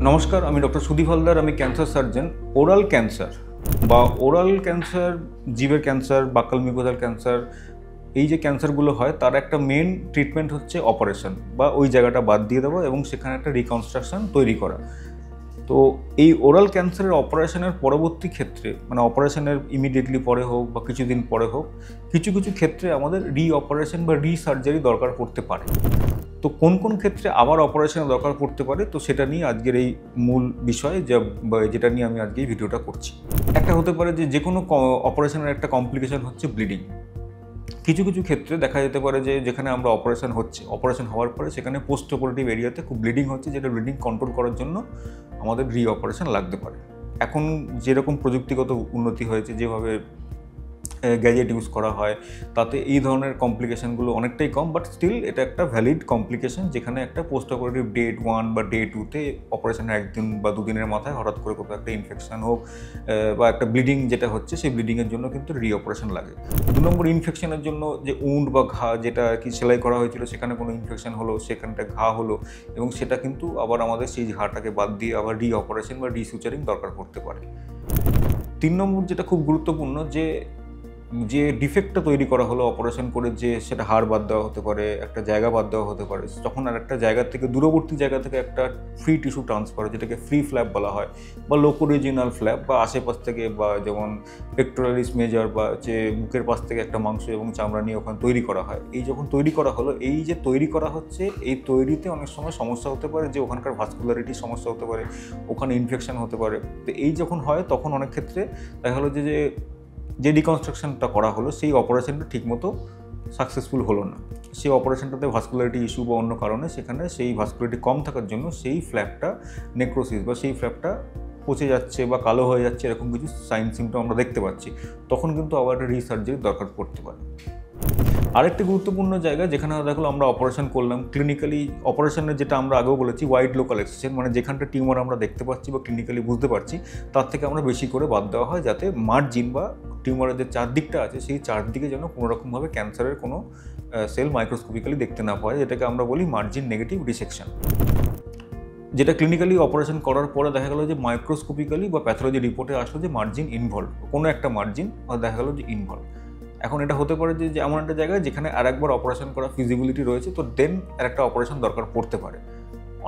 নমস্কার, আমি ডক্টর সুদীপ হালদার। আমি ক্যান্সার সার্জন। ওরাল ক্যান্সার বা ওরাল ক্যান্সার, জিভের ক্যান্সার, বাক্কাল মিউকোসাল ক্যান্সার, এই যে ক্যান্সারগুলো হয় তার একটা মেন ট্রিটমেন্ট হচ্ছে অপারেশন বা ওই জায়গাটা বাদ দিয়ে দেওয়া এবং সেখানে একটা রিকনস্ট্রাকশন তৈরি করা। তো এই ওরাল ক্যান্সারের অপারেশনের পরবর্তী ক্ষেত্রে, মানে অপারেশনের ইমিডিয়েটলি পরে হোক বা কিছুদিন পরে হোক, কিছু কিছু ক্ষেত্রে আমাদের অপারেশন বা সার্জারি দরকার পড়তে পারে। তো কোন কোন ক্ষেত্রে আবার অপারেশনের দরকার পড়তে পারে, তো সেটা নিয়ে আজকের এই মূল বিষয় যেটা নিয়ে আমি আজকে এই ভিডিওটা করছি। একটা হতে পারে যে কোনো অপারেশনের একটা কমপ্লিকেশন হচ্ছে ব্লিডিং। কিছু কিছু ক্ষেত্রে দেখা যেতে পারে যে যেখানে আমরা অপারেশন হওয়ার পরে সেখানে পোস্ট অপারেটিভ এরিয়াতে খুব ব্লিডিং হচ্ছে, যেটা ব্লিডিং কন্ট্রোল করার জন্য আমাদের অপারেশন লাগতে পারে। এখন যেরকম প্রযুক্তিগত উন্নতি হয়েছে, যেভাবে গ্যাজেট ইউজ করা হয়, তাতে এই ধরনের কমপ্লিকেশনগুলো অনেকটাই কম, বাট স্টিল এটা একটা ভ্যালিড কমপ্লিকেশন, যেখানে একটা পোস্ট অপারেটিভ ডে 1 বা ডে 2-তে অপারেশনের একদিন বা দুদিনের মাথায় হঠাৎ করে কোথাও একটা ইনফেকশন হোক বা একটা ব্লিডিং যেটা হচ্ছে, সেই ব্লিডিংয়ের জন্য কিন্তু অপারেশন লাগে। 2 নম্বর, ইনফেকশনের জন্য যে উন্ড বা ঘা, যেটা কি সেলাই করা হয়েছিল সেখানে কোনো ইনফেকশন হলো, সেখানটা ঘা হলো এবং সেটা কিন্তু আবার আমাদের সেই ঘাটাকে বাদ দিয়ে আবার অপারেশন বা সুচারিং দরকার পড়তে পারে। 3 নম্বর যেটা খুব গুরুত্বপূর্ণ, যে ডিফেক্টটা তৈরি করা হলো অপারেশন করে, যে সেটা হাড় বাদ দেওয়া হতে পারে, একটা জায়গা বাদ দেওয়া হতে পারে, তখন আর একটা জায়গা থেকে, দূরবর্তী জায়গা থেকে একটা ফ্রি টিস্যু ট্রান্সফার, যেটাকে ফ্রি ফ্ল্যাপ বলা হয়, বা লোকোরিজিনাল ফ্ল্যাপ, বা আশেপাশ থেকে, বা যেমন পেক্টোরালিস মেজর বা যে বুকের পাশ থেকে একটা মাংস এবং চামড়া নিয়ে ওখানে তৈরি করা হয়। এই যখন তৈরি করা হলো, এই যে তৈরি করা হচ্ছে, এই তৈরিতে অনেক সময় সমস্যা হতে পারে, যে ওখানকার ভাস্কুলারিটির সমস্যা হতে পারে, ওখানে ইনফেকশন হতে পারে। তো এই যখন হয় তখন অনেক ক্ষেত্রে দেখা হলো যে রিকনস্ট্রাকশনটা করা হলো, সেই অপারেশনটা ঠিকমতো সাকসেসফুল হলো না। সেই অপারেশনটাতে ভাস্কুলারিটি ইস্যু বা অন্য কারণে সেখানে সেই ভাস্কুলারিটি কম থাকার জন্য সেই ফ্ল্যাপটা নেক্রোসিস বা সেই ফ্ল্যাপটা পচে যাচ্ছে বা কালো হয়ে যাচ্ছে, এরকম কিছু সাইন সিমটম আমরা দেখতে পাচ্ছি। তখন কিন্তু আবার একটা রিসার্জারির দরকার পড়তে পারে। আরেকটি গুরুত্বপূর্ণ জায়গা যেখানে দেখলো আমরা অপারেশন করলাম, ক্লিনিক্যালি অপারেশনের যেটা আমরা আগেও বলেছি ওয়াইড লোকাল এক্সিশন, মানে যেখানটা টিউমার আমরা দেখতে পাচ্ছি বা ক্লিনিক্যালি বুঝতে পারছি, তার থেকে আমরা বেশি করে বাদ দেওয়া হয়, যাতে মার্জিন বা টিউমারের যে চারদিকটা আছে সেই চারদিকে যেন কোনোরকমভাবে ক্যান্সারের কোনো সেল মাইক্রোস্কোপিক্যালি দেখতে না পায়, যেটাকে আমরা বলি মার্জিন নেগেটিভ ডিসেকশন। যেটা ক্লিনিক্যালি অপারেশন করার পরে দেখা গেলো যে মাইক্রোস্কোপিক্যালি বা প্যাথোলজি রিপোর্টে আসলো যে মার্জিন ইনভলভ, কোনো একটা মার্জিন দেখা গেলো যে ইনভলভ। এখন এটা হতে পারে যে এমন একটা জায়গায় যেখানে আরেকবার অপারেশন করা ফিজিবিলিটি রয়েছে, তো দেন আরেকটা অপারেশন দরকার পড়তে পারে।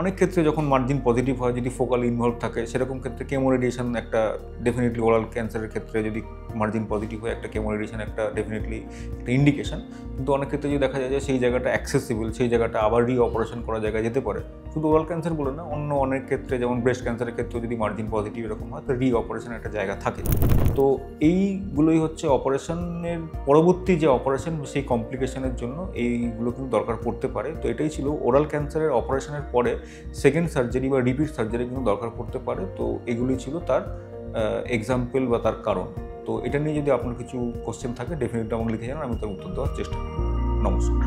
অনেক ক্ষেত্রে যখন মার্জিন পজিটিভ হয়, যদি ফোকাল ইনভলভ থাকে, সেরকম ক্ষেত্রে কেমো রেডিয়েশন একটা ডেফিনেটলি, ওরাল ক্যান্সারের ক্ষেত্রে যদি মার্জিন পজিটিভ হয়, একটা কেমো রেডিয়েশন একটা ডেফিনেটলি একটা ইন্ডিকেশন। কিন্তু অনেক ক্ষেত্রে যদি দেখা যায় যে সেই জায়গাটা অ্যাক্সেসিবল, সেই জায়গাটা আবার অপারেশন করা জায়গায় যেতে পারে। শুধু ওরাল ক্যান্সার বলে না, অন্য অনেক ক্ষেত্রে যেমন ব্রেস্ট ক্যান্সারের ক্ষেত্রেও যদি মার্জিন পজিটিভ এরকম হয়, তো অপারেশনের একটা জায়গা থাকে। তো এইগুলোই হচ্ছে অপারেশনের পরবর্তী যে অপারেশন, সেই কমপ্লিকেশনের জন্য এইগুলো কিন্তু দরকার পড়তে পারে। তো এটাই ছিল ওরাল ক্যান্সারের অপারেশনের পরে সেকেন্ড সার্জারি বা রিপিট সার্জারি কিন্তু দরকার পড়তে পারে। তো এগুলি ছিল তার এক্সাম্পল বা তার কারণ। তো এটা নিয়ে যদি আপনার কিছু কোশ্চেন থাকে, ডেফিনেটলি আমাকে লিখে জানান, আমি তার উত্তর দেওয়ার চেষ্টা করব। নমস্কার।